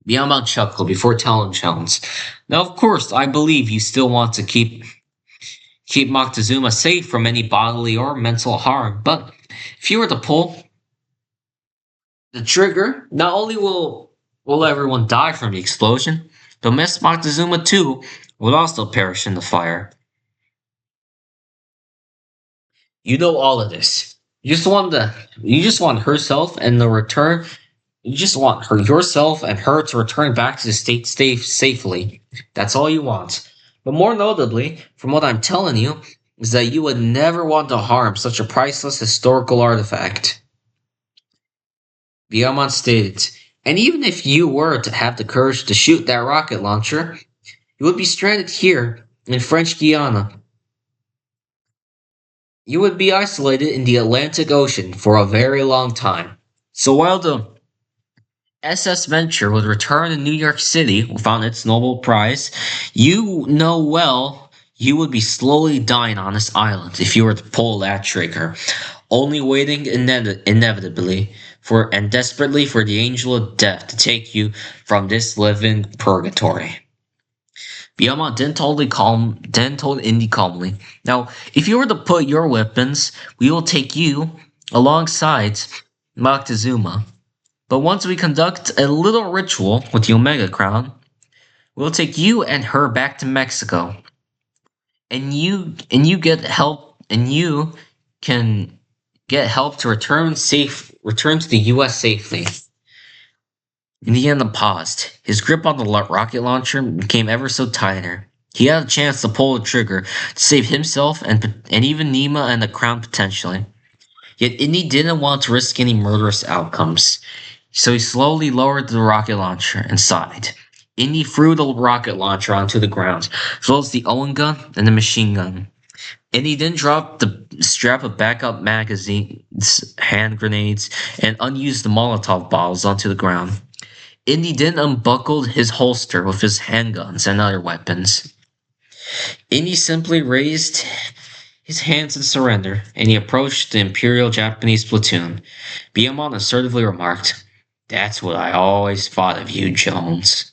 Biamon chuckled before telling Jones, "Now, of course, I believe you still want to keep Moctezuma safe from any bodily or mental harm, but if you were to pull the trigger, not only will everyone die from the explosion, but Miss Moctezuma too would also perish in the fire. You know all of this. You just want herself and the return. You just want yourself and her to return back to the state safely. That's all you want. But more notably, from what I'm telling you, is that you would never want to harm such a priceless historical artifact." Biamon stated, "And even if you were to have the courage to shoot that rocket launcher, you would be stranded here in French Guiana. You would be isolated in the Atlantic Ocean for a very long time. So while the SS Venture would return to New York City without its Nobel Prize, you know well you would be slowly dying on this island if you were to pull that trigger, only waiting inevitably for and desperately for the angel of death to take you from this living purgatory." Biamont then told Indy calmly, "Now, if you were to put your weapons, we will take you alongside Moctezuma. But once we conduct a little ritual with the Omega Crown, we'll take you and her back to Mexico. And you get help and you can get help to return to the US safely." Indiana paused. His grip on the rocket launcher became ever so tighter. He had a chance to pull the trigger to save himself and even Nima and the crown potentially. Yet Indy didn't want to risk any murderous outcomes. So he slowly lowered the rocket launcher and sighed. Indy threw the rocket launcher onto the ground, as well as the Owen gun and the machine gun. Indy then dropped the strap of backup magazines, hand grenades, and unused Molotov bottles onto the ground. Indy then unbuckled his holster with his handguns and other weapons. Indy simply raised his hands in surrender, and he approached the Imperial Japanese platoon. Biamon assertively remarked, "That's what I always thought of you, Jones."